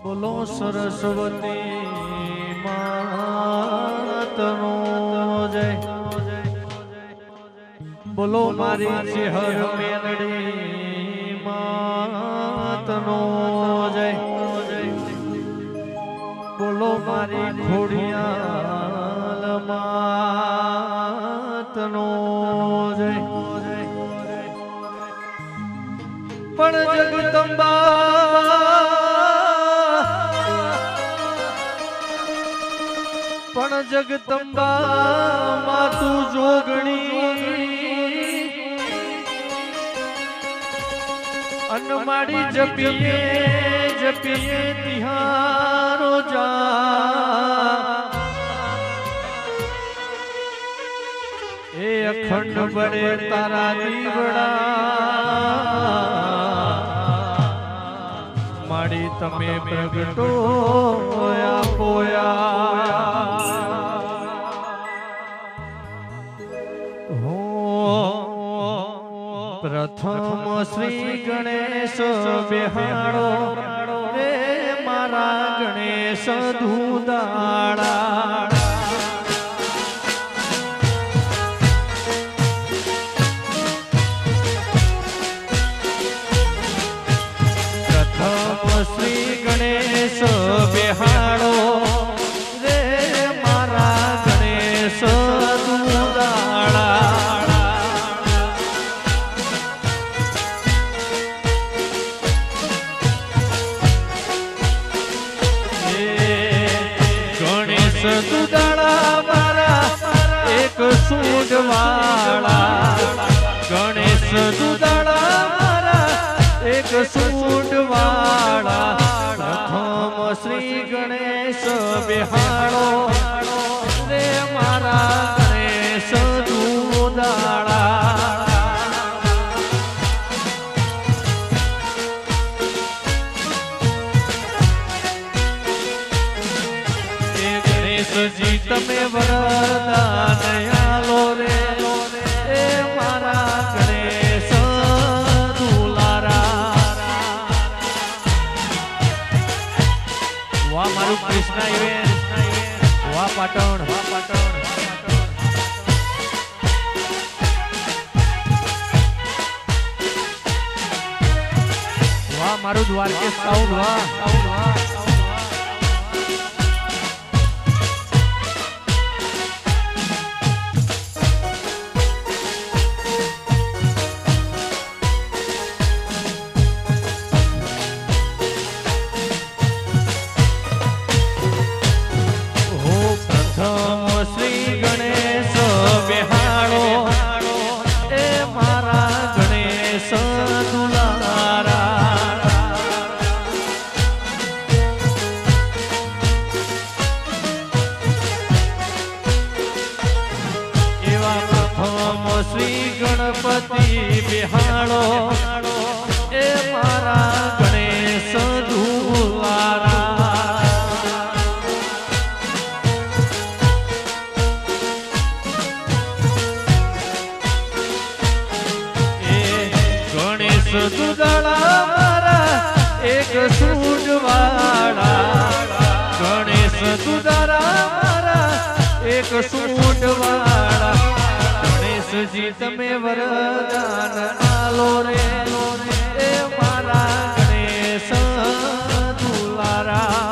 બોલો સરસ્વતી માતનો જય, બોલો મારી ચેહર મેલડી માતનો જય, બોલો મારી ખોડિયાલ માતનો જય. પણ જગદંબા માતું જોગણી અનમાડી જપીએ જપીએ તિહારો જા એ અખંડ બળે તારા દીવડા માડી તમે પ્રગટો પોયા પ્રથમ શ્રી ગણેશ બેહાડો રે મારા ગણેશ ધૂદાડા. પ્રથમ શ્રી ગણેશ બેહાડો રે મારા ગણેશ ધૂદાડા. દુદાળા મારા એક સૂંઢવાળા, ગણેશ દુદાળા મારા એક સૂંઢવાળા. પ્રથમ શ્રી ગણેશ બેહાડો રે મારા ગણેશ દુદાળા. ગણેશજી તમે વરદાન આલો રે એ મારા ગણેશ દુલારા. વાહ મારું કૃષ્ણ ઇવેન્ટ, વાહ પાટણ, વાહ પાટણ. વાહ મારું દ્વારકેશ સાઉન્ડ, વાહ સાઉન્ડ, વાહ. શ્રી ગણપતિ બિહાડો એ મારા ગણેશ ધુલારા. એ ગણેશ દુદાળા મારા એક સૂંઢવાળા, ગણેશ દુદાળા મારા એક સૂંઢવાળા. ગણેશજી તમે વરદાન આલો રે એ મારા ગણેશ દુલારા.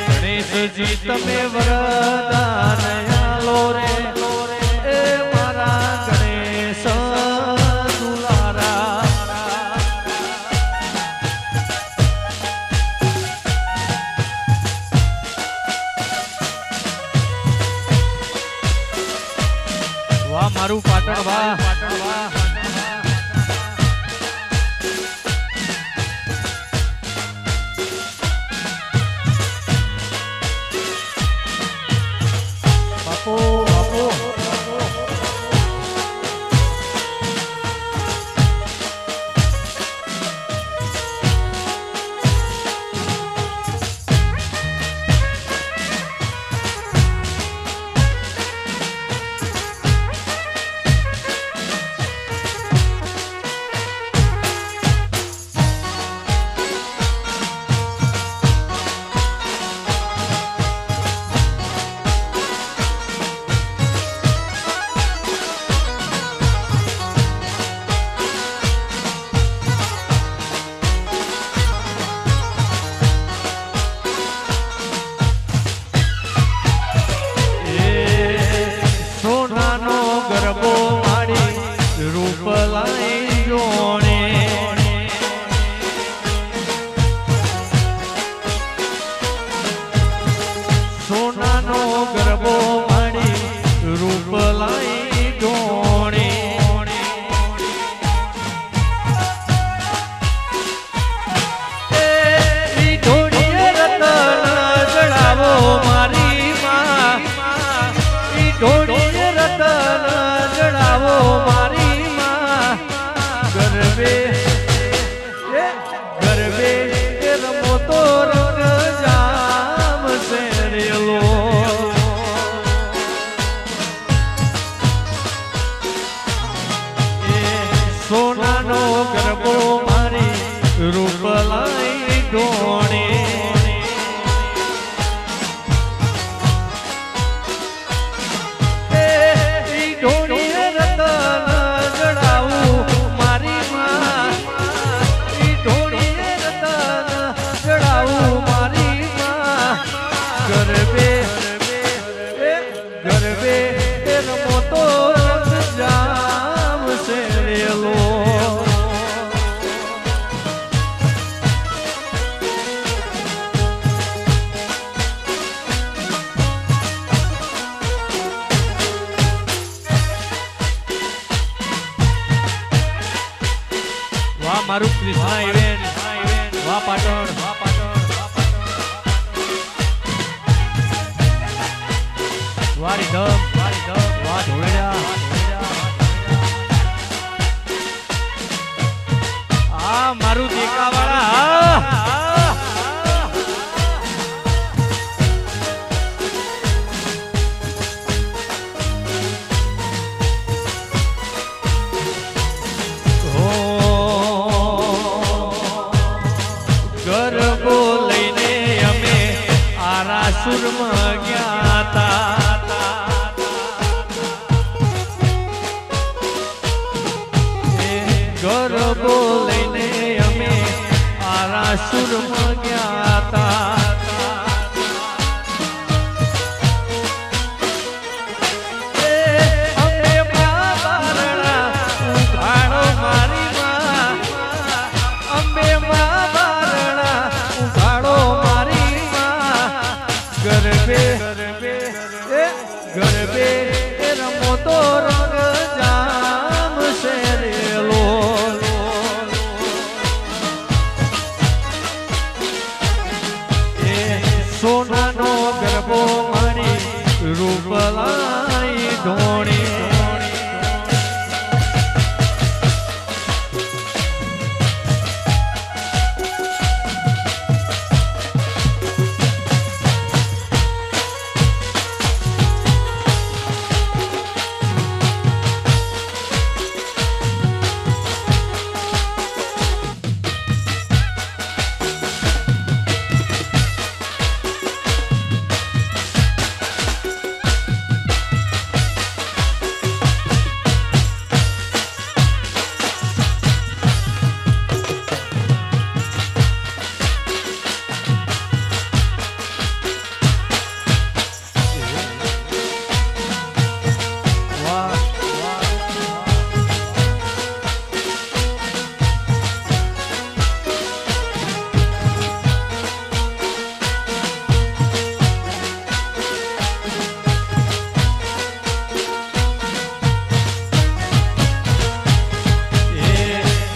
ગણેશજી તમે વરદાન આલો રે એ મારા ગણેશ દુલારા. વાહ મારું પાટણ, વાહ પાટણ, વાહ. બાપો બાપો રૂપલાઈ ઢોણી મારી માં ઈ ઢોળી રતન જડાવો મારી માં ગરબે ગરબે રમો તો રંગ જામ શેરેલો સોનાનો ગરબો મારી રૂપલાઈ ઢોણી મારું કૃષ્ણા ઇવેન્ટ વાહ પાટણ વારી ધમ વાહ ઢોળેડા આ મારું દેકાવાળા ગરબો લઈને અમે આરાસુરમાં ગયા તા ગરબો લઈને અમે આરાસુરમાં ગયા તા ગરબે રમો તો રંગ જામ શેરેલો સોનાનો ગરબો મારી રૂપલાઈ ઢોણી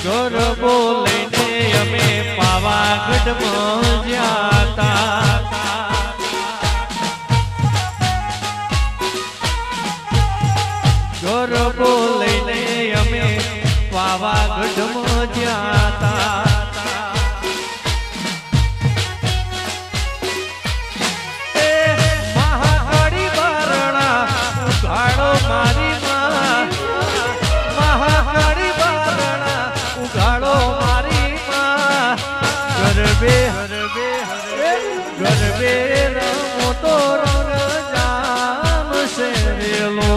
ગરબો લઈને અમે પાવાગઢમાં જ્યાં ગરબો લઈને અમે પાવાગઢમાં જ્યાં મહાકાળી બારણા ઉઘાડો મારી માં મહાકાળી બારણા ઉઘાડો મારી માં ગરબે ગરબે રમો તો રંગ જામ શેરેલો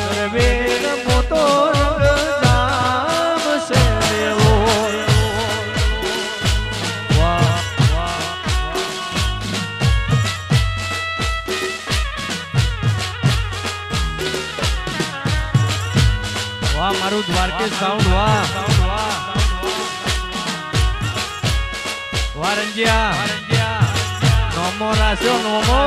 ગરબે રમો તો રંગ જામ શેરેલો વાહ વાહ મારું દ્વારકેશ સાઉન્ડ વાહ વાહ રંજિયા નોમો રાખ્યો નોમો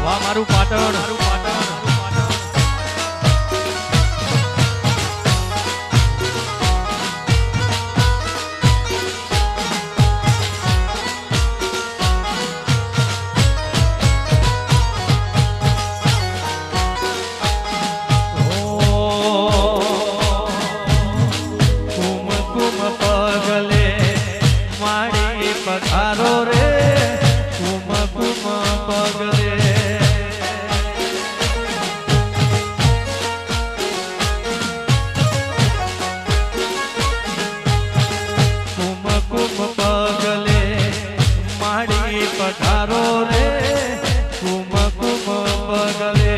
વાહ મારું પાટણ પધારો રે કુમ કુમ પગલે કુમ કુમ પગલે માડી પધારો રે કુમ કુમ પગલે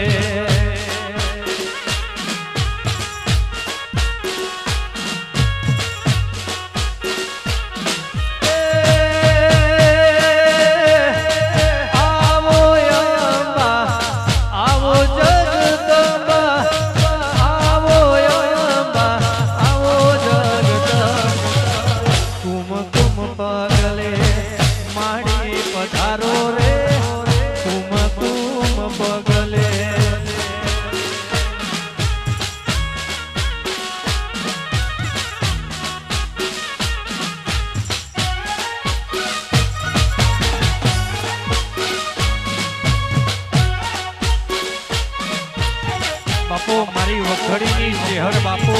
પધારો રે કુમ કુમ પગલે બાપુ મારી વખડીની શેહર બાપુ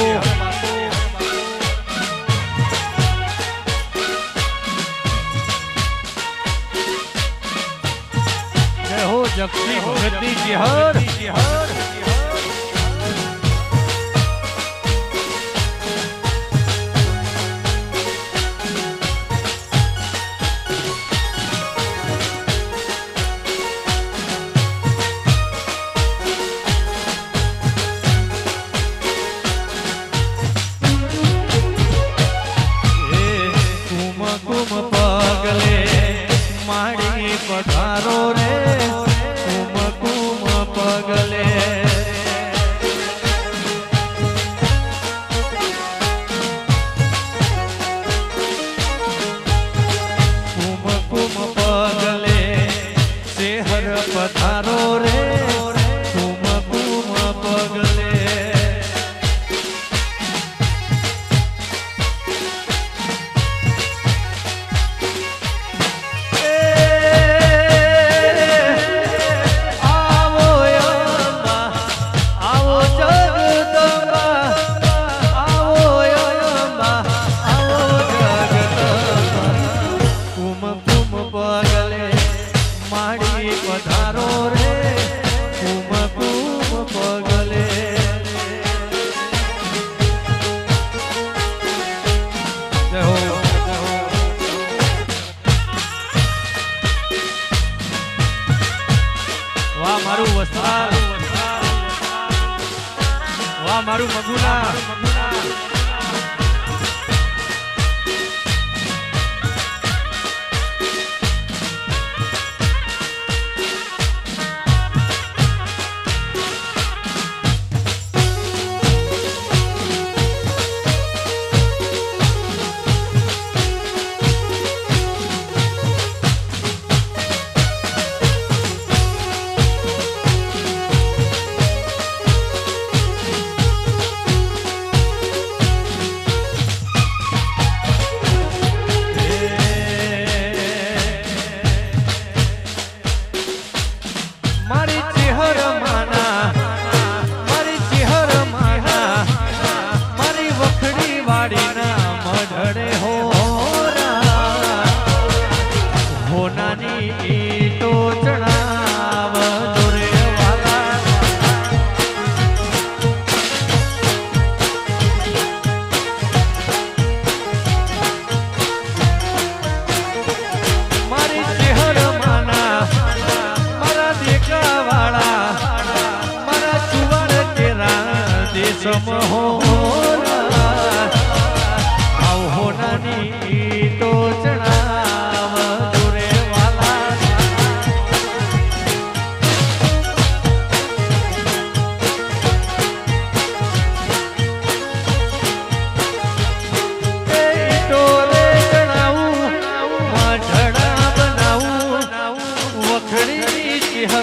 जक्षी भगती जिहर कुम कुम पगले माड़ी पधारो रे पगले कुम कुम पगले शहर पधारो रे कुम कुम पगले पधारो रे कुम कुम पगले जय हो वाह मारू वस्त्राल वाह मारू मगुला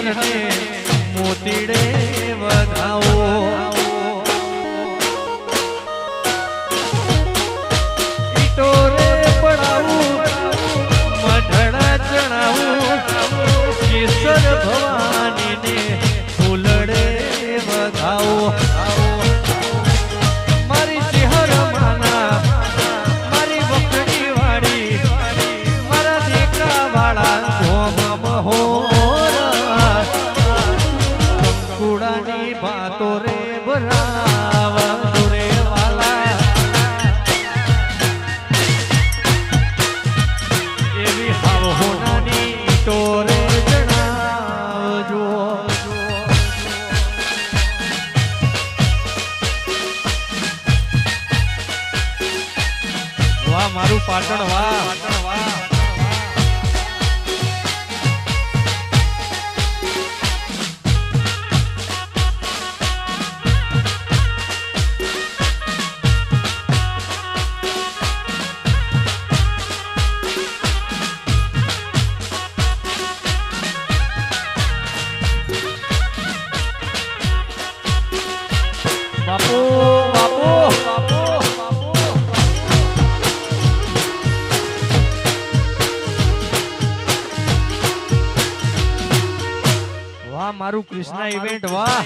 હરને મોતીડે વધાવો ઈટોરે પડાવું મઢડા ચણાવું કેસર ભવાનીને ફૂલડે વધાવો મારી ચહેર માના મારી વખડી વાળી મારા દેખા વાળા ધોમ મહોર કંકુડાની ભાતો રે ભરાવા રે વાલા એવી હાવ હોનાની ટોરે જણાવજો વાહ મારું પાટણ વાહ બાપુ બાપુ બાપુ વાહ મારું કૃષ્ણા ઇવેન્ટ વાહ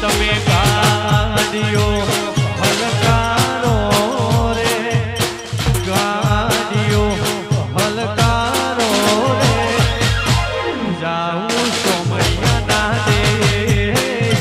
તમે ગાડીઓ હલકારો રે ગાડીઓ હલકારો રે જાઉં સોમૈયાના દેશમાં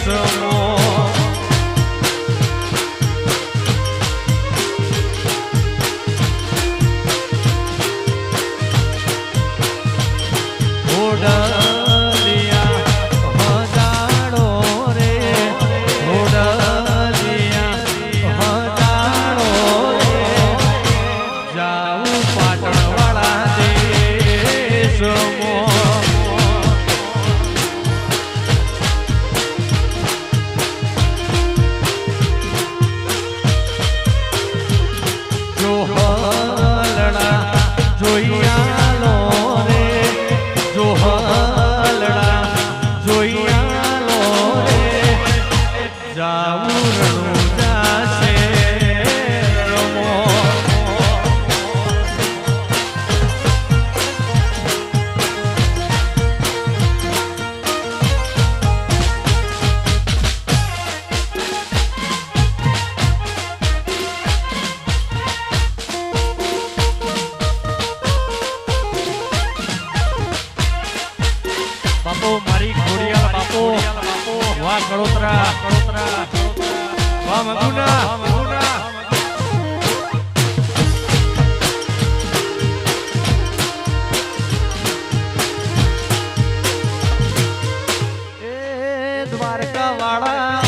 બાપુ મારી ઘોડિયાળ બાપુ વાહ કડોતરા વાહ મગુના એ દ્વારકા વાળા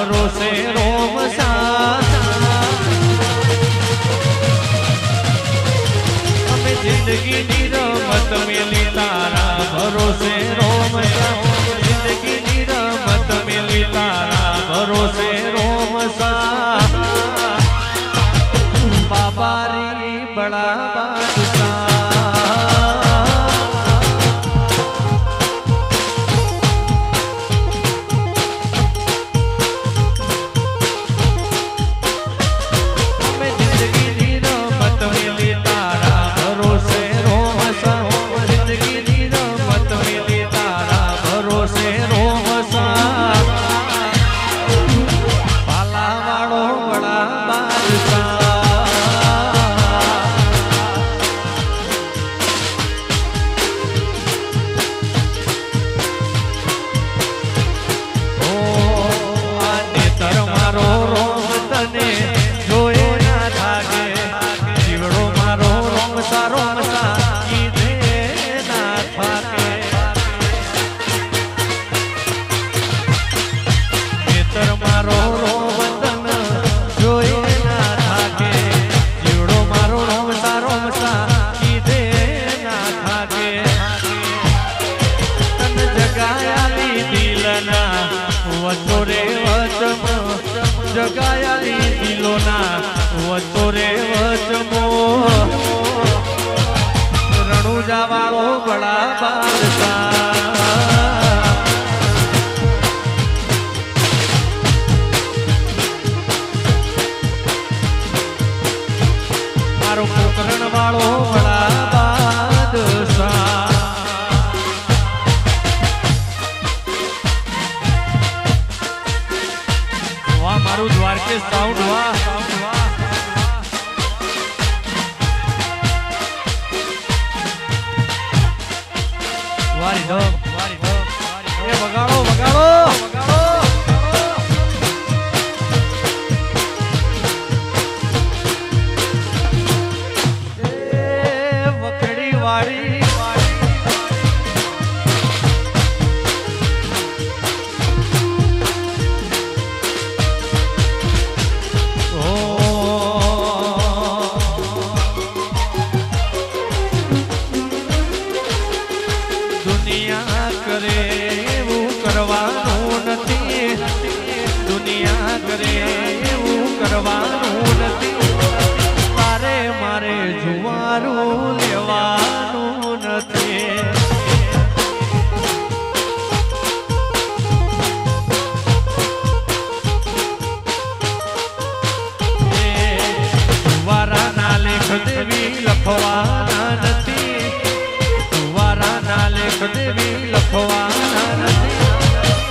ભરોસે રોમ અમે જિંદગીની રમત મેલી તારા ભરોસે રોમ જગાયાલી દિલના વચો રે વચમો જગાયાલી દિલોના વચો રે વચમો રણુજા વાળો બળા બાદશાહ મારો પોકરણ વાળો બળા બાદશાહ વાહ મારું દ્વારકેશ સાઉન્ડ વાહ વારી દો એ વગાડો વગાડો વખડી વાળી દુનિયા કરે એવું કરવાનું નથી દુનિયા કરે એવું કરવાનું નથી તારે મારે જુવારું લેવાનું નથી જુવારાના લેખ દેવી લખવાના નથી જુવારાના લેખ દેવી લખવાના નથી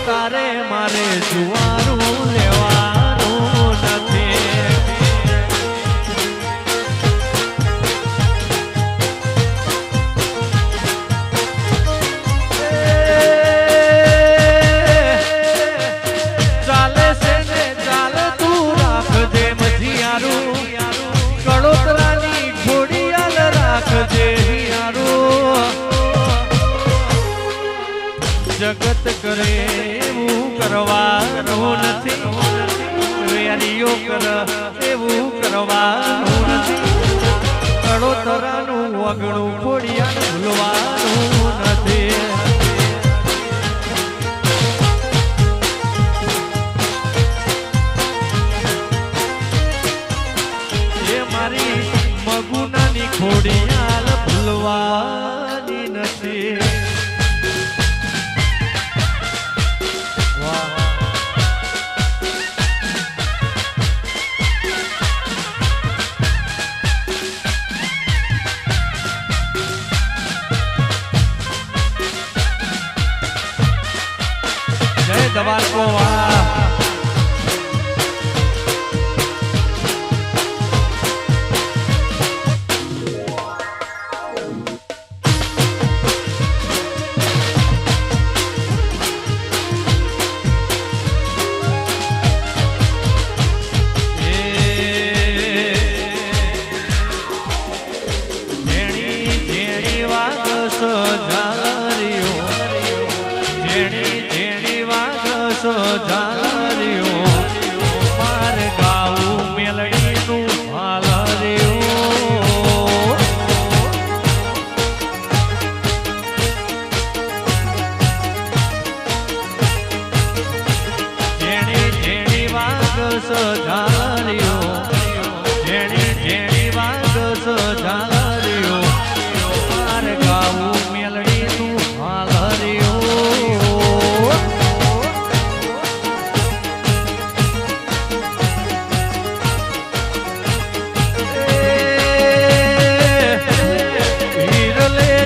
તારે મારે જુવારું લેવાનું નથી ચાલે છે ને ચાલે તું રાખજે મજીયારું કડોતરાની ઘોડિયાલ રાખજે હિયારું જગત કરે એવું કરવાનું નથી વેરીઓ કર એવું કરવાનું નથી કડોતરાનું વગણું ઘોડિયાલ ભૂલવાનું નથી મારી મગુનાની ખોડિયાલ ભૂલવાની નથી જય દબાલકો વાહ ઝાલરીઓ માર ગાવું મેલડીનું હાલરીઓ જેણી જેણી વાગસ ઝાલરીઓ જેણી જેણી વાગસ ઝાલરીઓ માર ગાવું મેલડીનું હાલરીઓ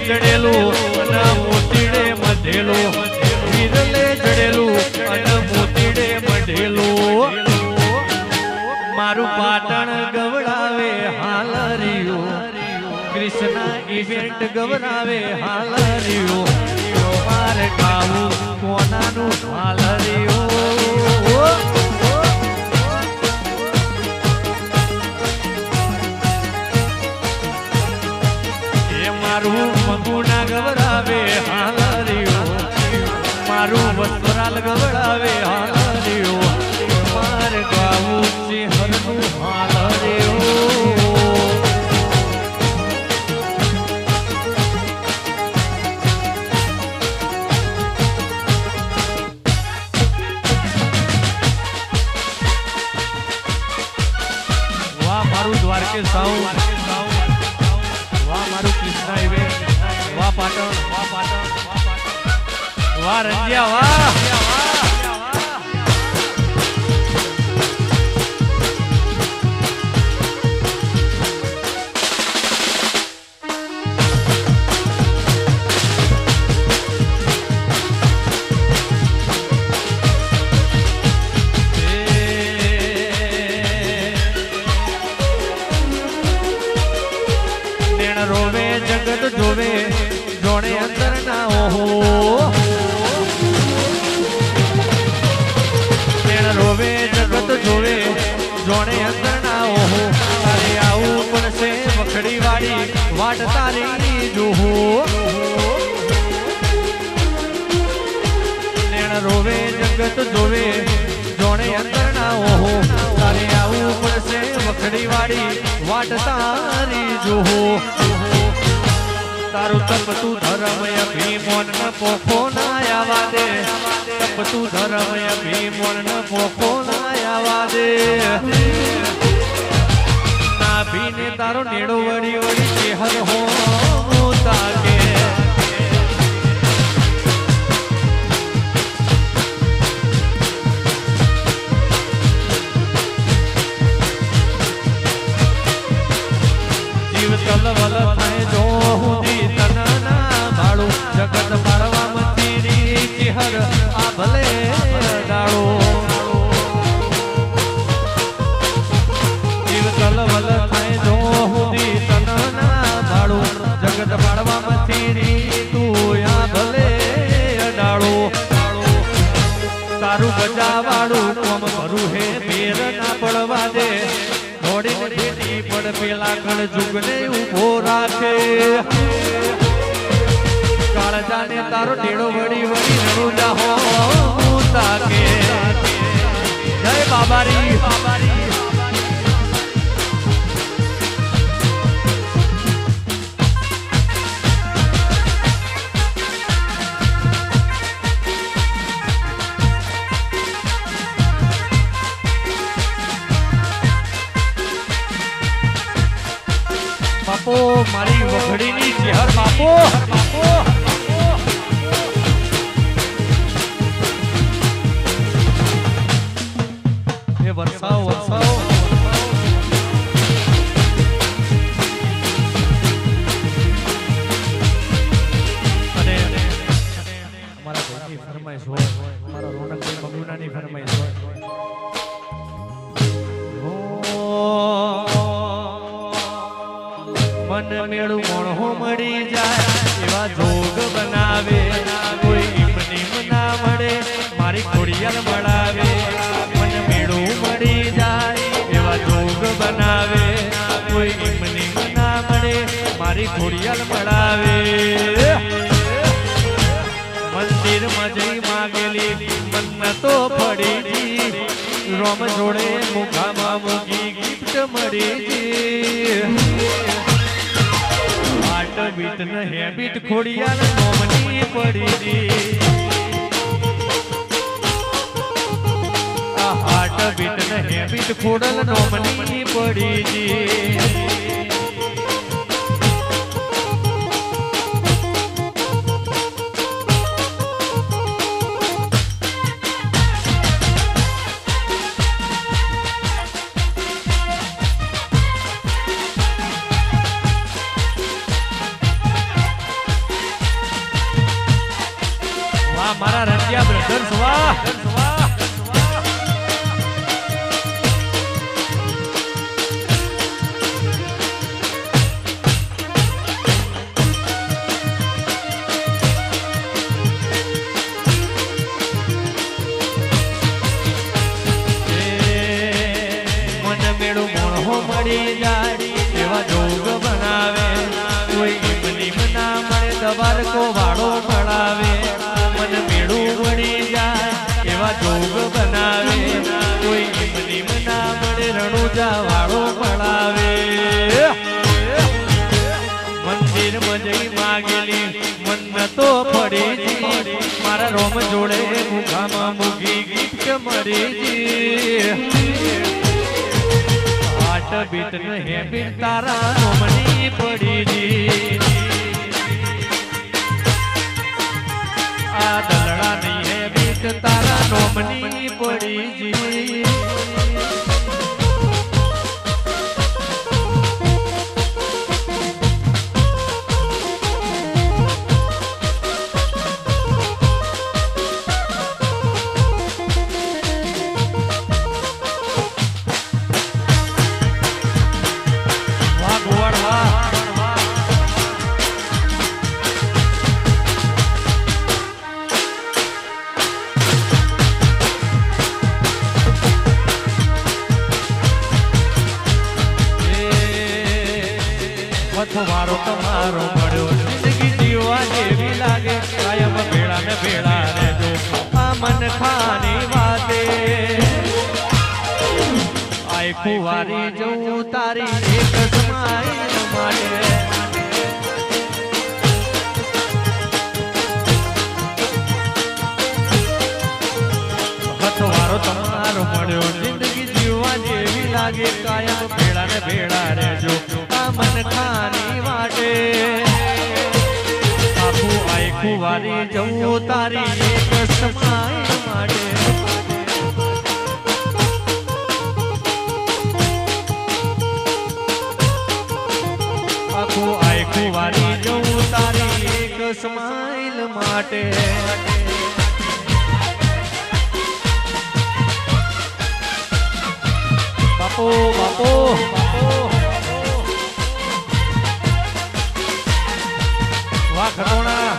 જડેલું અને મોતીડે મઢેલું વિરલે જડેલું અને મોતીડે મઢેલું મારું પાટણ ગવડાવે હાલરીઓ કૃષ્ણ ઇવેન્ટ ગવડાવે હાલરીઓ મારે ગાવું કોનાનું હાલરીઓ મારું મગુના ગવડાવે હાલરીઓ મારું વસ્ત્રાલ ગવડાવે હાલરીઓ માર ગાવું છે હરનું હાલરીઓ દ્વારકે સાઉન્ડ વાહ મારું કૃષ્ણા ઇવેન્ટ વાહ પાટણ વાહ રંજિયા વાહ રોવે જગત જોવે જોણે અંદર ના ઓહો રોવે જગત જોવે જોણે અંદર ના ઓહો તારે આવું પડશે વખડી વાળી વાટ તારી જોહો રોવે જગત જોવે જોણે અંદર ના ઓહો તારે આવું પડશે વખડી વાળી વાટ તારી જોહો તારું તપતું ધર્મય ભીમોન ન પોખો ના આવા દે તપતું ધર્મય ભીમોન ન પોખો ના આવા દે ના ભીને તારો નેડો વળી વળી ચેહર હો તાકે તલવલ થાય જો હુંદી તનના ભાડું જગત મારવા મંદિરી ચિહર આ ભલે ડાળો જીવ તલવલ થાય જો હુંદી તનના ભાડું જગત મારવા મંદિરી તું આ ભલે ડાળો તારું બજાવાળું કોમ ભરું હે પેર ના પડવા દે પણ પેલા કણ જુગને ઉભો રાખે કાળજાને તારો ટેડો વળી વળી રણુજા હો તાકે જય બાબારી બાપો મારી વખડીની ચેહર બાપો એ વરસાવ અને અમારા ભાઈની ફરમાઈશ હોય અમારા રોનકભાઈ મગુનાની ફરમાઈશ હોય મન મેળું મોણો મળી જાય એવા જોગ બનાવે કોઈ ઈમનીમ ના મળે મારી ખોડિયાલ મળાવે મન મેળું મળી જાય એવા જોગ બનાવે કોઈ ઈમનીમ ના મળે મારી ખોડિયાલ મળાવે મંદિરમાં જઈ માગેલી મન્નતો પડી રોમ જોડે મુખામાં મૂકી ગિફ્ટ મળી બીટ ન હેબિટ ખોડિયાલ નોમની પડી આ હાટ બીટ ન હેબિટ ખોડલ નોમની પડી મારા રંજિયા બ્રધર્સ વાહ મન મેળું મોણો મળી જાય એવા જોગ બનાવે કોઈ ઈમનીમ ના મળે દબાર કો વાળો મળાવે જોગ બનાવે કોઈ ઈમનીમ ના મળે રણુજા વાળો મળાવે મંદિરમાં જઈ માગેલી મન્નતો પડી મારા રોમ જોડે મુખામાં મૂકી ગિફ્ટ મળી હાટ હાર્ટ બીટ ને હેબિટ તારા નોમની પડી જી આ દલડાની હેબિટ તારા નોમની પડી જી વારો તમારો મળ્યો જિંદગી જીવવા જેવી લાગે કાયમ ભેળા ને ભેળા રહેજો આ મન ખાની વાતે આય કુવારી જવું તારી એક સ્માઈલ માટે વારો તમારો મળ્યો જિંદગી જીવવા જેવી લાગે કાયમ ભેળા ને ભેળા રહેજો મન ખાની વાટે આખું આખું વારી જવું તારી એક સમાય માટે આખું આખું વારી જવું તારી એક સ્માઈલ માટે બાપો બાપો વાહ ખટોણા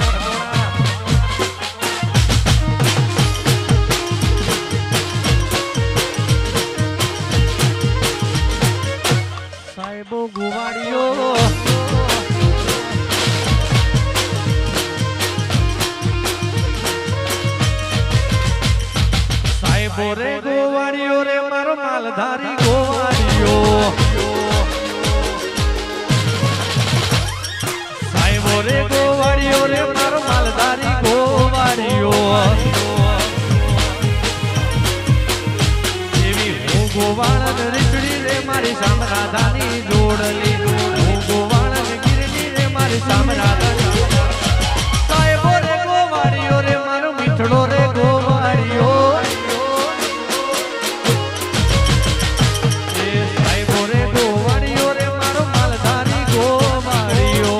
સાહેબો ગુવાડીઓ સાહેબો રે ગોવાડીઓ રે મારો માલધારી ગોવાડીઓ રે ગોવાડીઓ રે મારો માલધારી ગોવાડીઓ એવી હું ગોવાળન રીચડી રે મારી સામરાધાની જોડલી હું ગોવાળન ગીરની રે મારી સામરાધાની સાહેબો રે ગોવાડીઓ રે મારો મીઠડો રે ગોવાડીઓ સાહેબો રે ગોવાડીઓ રે મારો માલધારી ગોવાડીઓ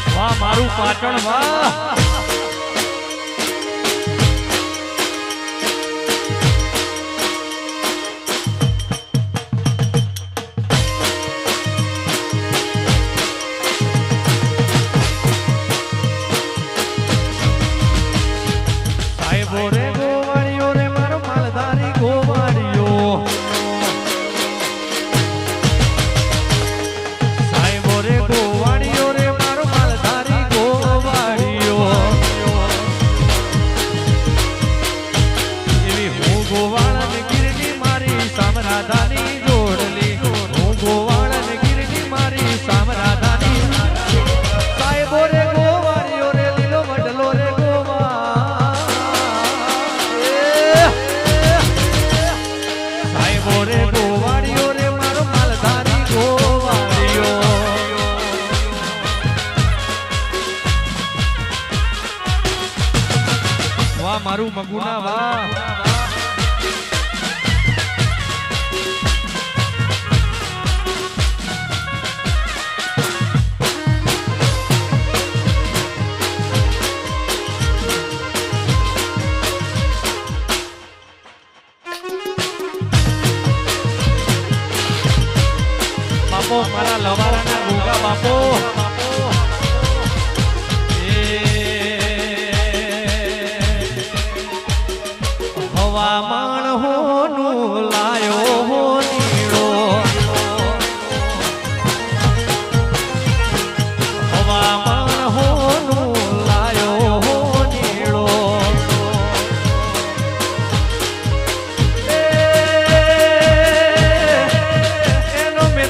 વાહ મારું પાટણ વાહ સાહેબો રે ગોવાડીઓ રે મારો માલધારી ગોવાડીઓ સાહેબો રે ગોવાડીઓ રે મારો માલધારી ગોવાડીઓ એવી હું ગોવાળન ગીરની મારી સામરાધાની જોડલી હું ગોવાળન ગીરની મારી સામરાધાની સાહેબો રે ગોવાડીઓ રે લીલો વડલો રે સાહેબો રે ગોવાડીઓ રે મારો માલધારી ગોવાડીઓ વાહ મારું મગુના વાહ બાપો મારા લવારાના ગોગા બાપો હવામાન હોનું લાયો હો નીળો હવામાન હોનું લાયો હો નીળો એનો મેં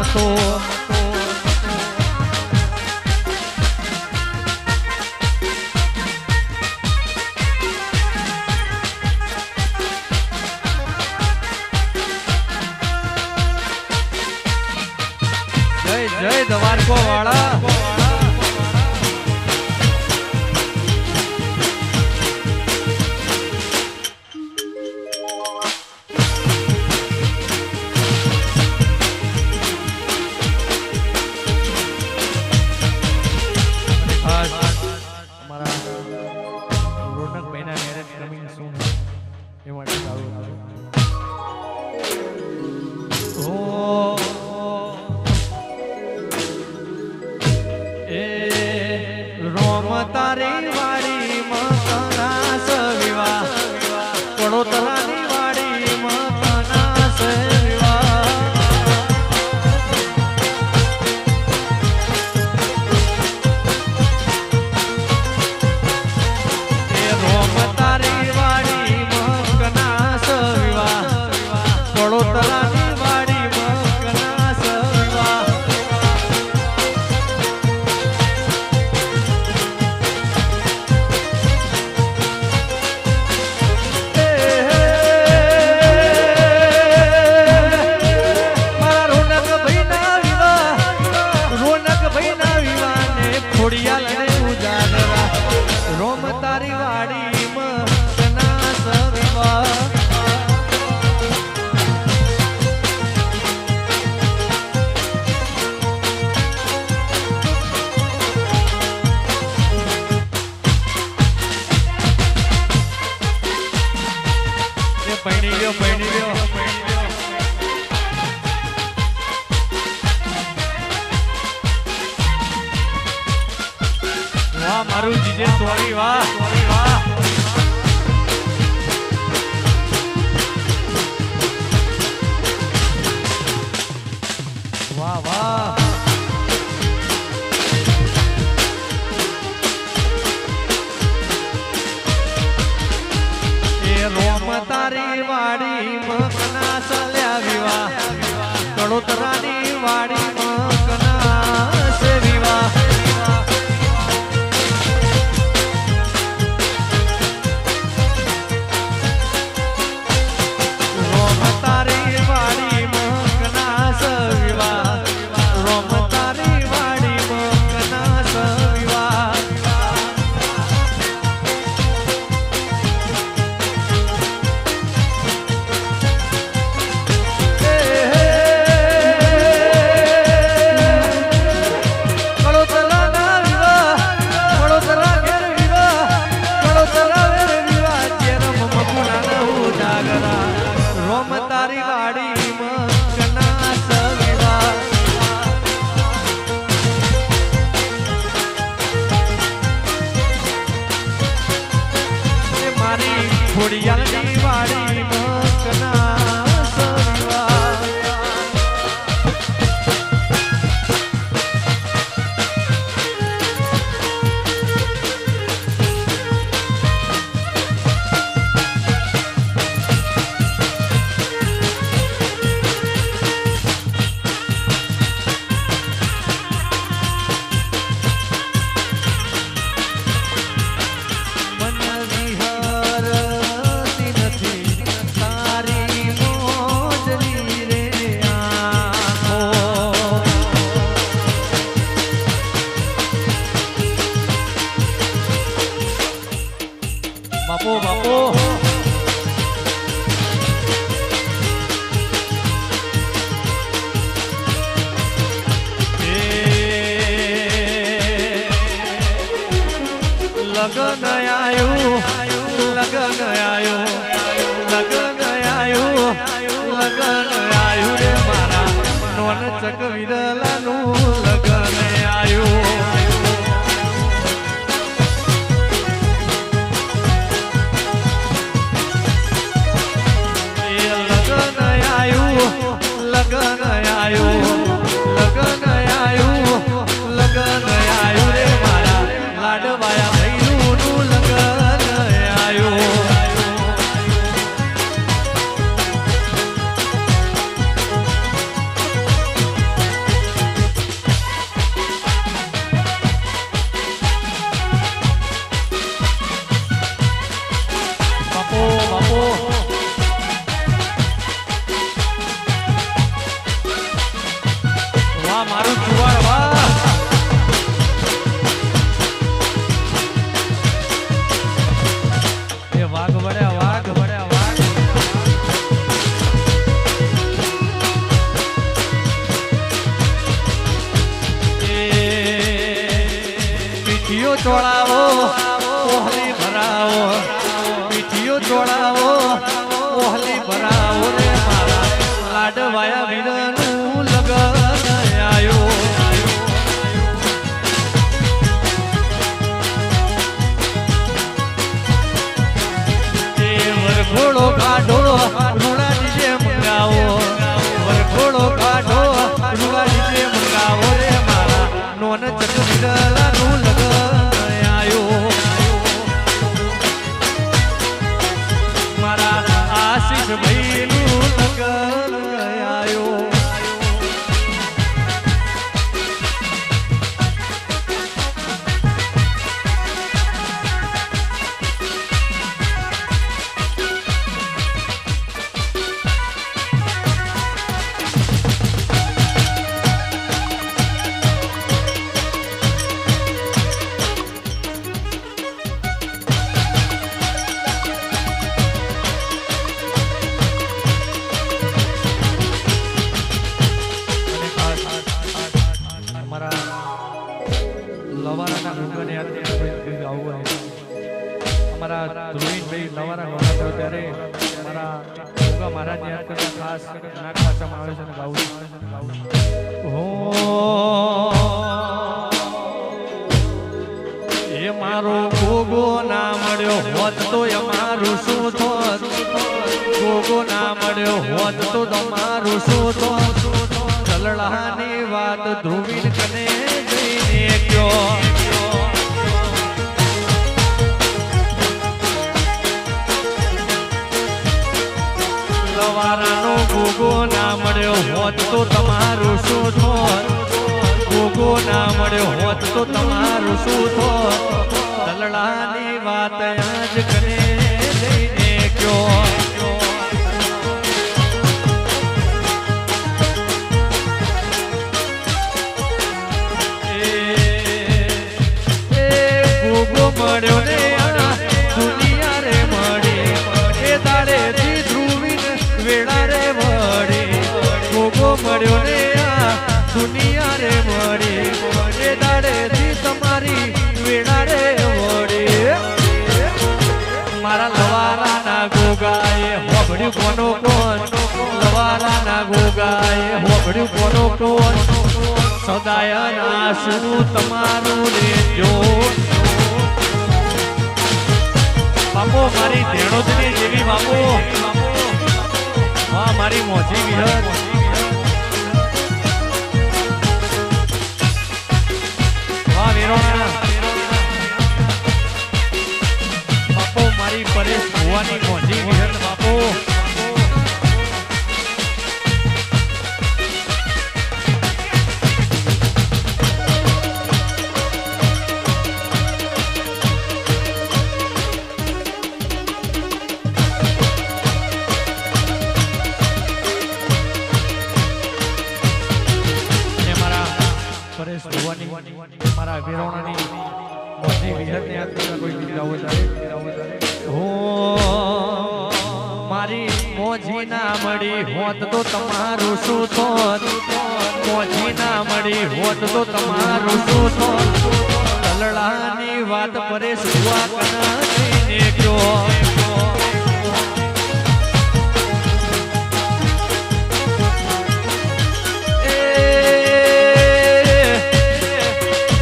મતો જય જય દ્વારકો વાળા તારી વાડી મકનાસ વિવાહ પડોતરાની વાડી મકનાસ વિવાહ એ રોમ તારી વાડી મકનાસ વિવાહ પડોતરાની વાડી મકનાસ વિવાહ રોમ તારી વાડી મકનાસ વિવાહ પૈણી ગયો વાહ મારું જીજે સોરી વાહ વાહ વાહ એ રોમ તારી વાડી મકનાસ લ્યા વિવાહ કડોતરાની વાડી મકનાસ વિવાહ રોમ તારી વાડી મકનાસ વિવાહ મારી ખોડિયાલની વાડી મકનાસ વિવાહ બાપો લગન આયું રે મારા નોન ચક વિરલાનું લગન આયું લગન આયું રે મારા લાડવાયા ભૈલું લગન આયું વાહ મારું ચુવાડ વાહ એ વાઘ વડ્યા વાઘ વડ્યા વાઘ પીઠીઓ ચોળાવો ઓહલી ભરાવો પીઠીઓ ચોળાવો ઓહલી ભરાવો રે મારા લાડવાયા વીરનું લગન આયો એ વરઘોડો કાઢો રૂડા ડીજે મંગાવો વરઘોડો કાઢો રૂડા ડીજે મંગાવો રે મારા નોન ચકવીરલાનું લગન આયો મારા આશીષ ભાઈનું લગન આયો અમારા ધ્રુવીનભાઈ નવારા ગોળા થયો ત્યારે મારા ગોગા મહારાજ યાદ કરતા ખાસ નાક ભાષામાં આવે છે અને ગાવું એ મારો ગોગો ના મળ્યો હોત તો અમારું શું થોત ગોગો ના મળ્યો હોત તો તમારું શું થોત ચલડાની વાત ધ્રુવીન કને જઈને કયો લવારાનો ગોગો ના મળ્યો હોત તો તમારું શું થોત ગોગો ના મળ્યો હોત તો તમારું શું થોત દલડાની વાત આજ કરે લઈને કયો ગોગો મળ્યો ને દુનિયા રે મળી એ દાડેથી વેળા રે વડે ગોગો મળ્યો ને આ દુનિયા રે મળે એ દાડેથી તમારી વેળા રે વડે મારા લવારાના ગોગાએ હોબડ્યું કોનો કોણ લવારાના ગોગાએ હોબડ્યું કોનો કોણ સદાય ના શું તમારું લેજો બાપો મારી ધેણોદની જેવી બાપો વાહ મારી મોજી વિહર વાહ વિરોણા બાપો મારી પરેશ ભુવાની મોજી વિહર બાપો મારા વિરોણાની મોજી વિહરને યાદ કરતા કોઈ ગીત ગાવું હો મારી મોજી ના મળી હોત તો તમારું શું થોત મોજી ના મળી હોત તો તમારું શું થોત દલડાની વાત પરેશ ભુવા કના જઈને કયો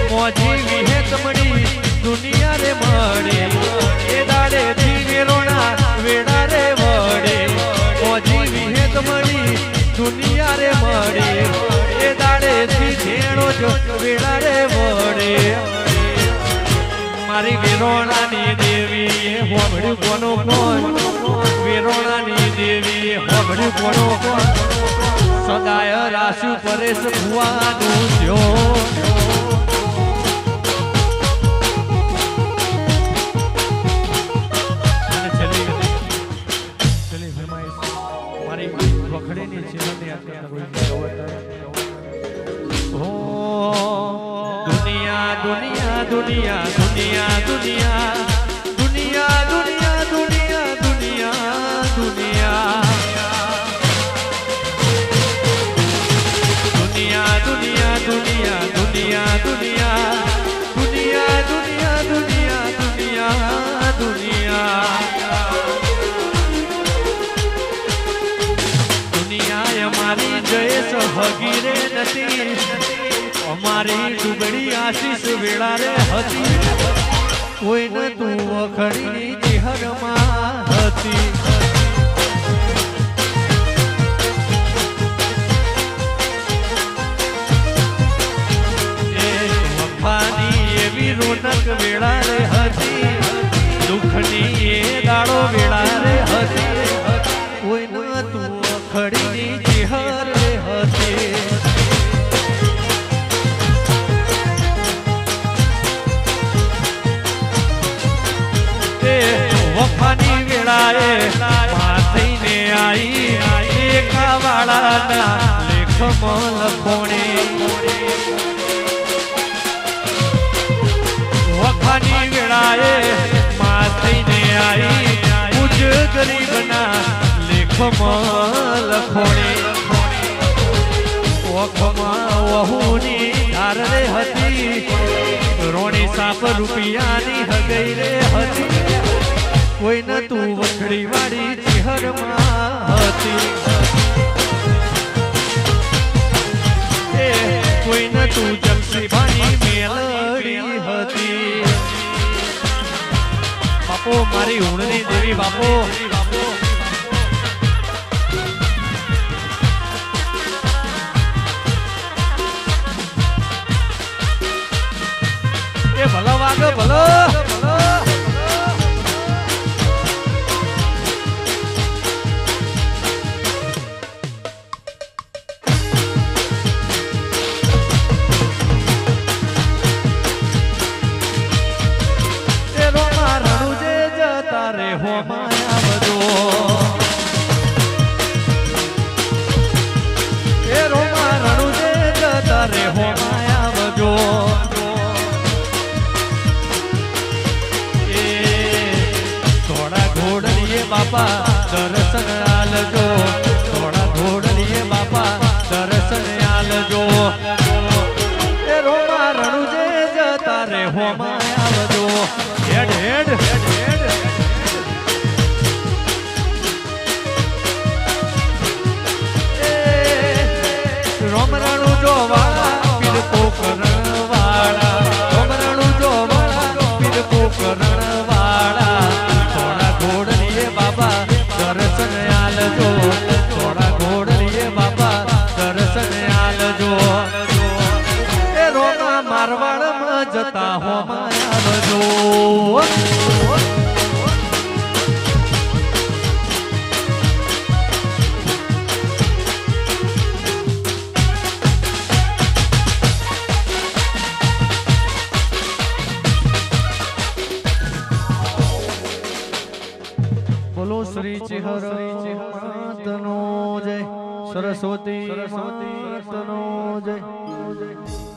મોજી વિહેત મળી દુનિયા રે મળે એ દાડેથી વેરોણા વેડા રે વડે મોજી વિહેત મળી દુનિયા રે મળે એ દાડેથી ધેણો જ વેડા રે વડે મારી વેરોણાની દેવી હોબડ્યું કોનો કોણ વેરોણાની દેવી હોબડ્યું કોનો કોણ સદાય રાશુ પરેશ ભુવાનું થયો દુનિયા દુનિયા દુનિયા દુનિયા દુનિયા દુનિયા દુનિયા દુનિયા દુનિયા દુનિયા દુનિયા દુનિયા દુનિયા દુનિયા દુનિયા દુનિયા દુનિયા દુનિયા અમારી જયેશ હગીરે નથી અમારી ડુગડી આશીષ વેળા રે હતી કોઈને તું વખડીની ચિહરમાં હતી એવી રોનક વેળા રે હતી દુઃખની એ દાડો વેળા રે હતી કોઈ ન તું અખડીની ચિહર રે હતી વફાની વેળાએ માથઈને આઈ એકા વાળાના લેખમાં લખોણી વફાની વેળાએ માથઈને આઈ પૂજ ગરીબના લેખમાં લખોણી ઓખમાં વહુની ધાર રે હતી રોણી સાપ રૂપિયાની હગઈ રે હતી કોઈને તું વખડી વાળી ચિહરમાં હતી કોઈને તું જમશીબાની મેલડી હતી બાપો મારી ઊણની દેવી બાપો એ ભલો વાગ ભલો બાપા દર્શન આલજો થોડા ઘોડલીએ બાપા દર્શન આલજો એ રોમા રણુજે જતા રે હોમાં આવજો હેડ હેડ રોમ રણુજો વાળા પીર પોકરણ વાળા રોમ રણુજો વાળા પીર પોકરણ વાળા થોડા ઘોડલીએ બાબા દર્શન આલજો થોડા ઘોડલીએ બાબા દર્શન આલજો એ રોમા મારવાડમાં જતા હોમાં આવજો બોલો શ્રી ચિહર માતનો જય સરસ્વતી માતનો જય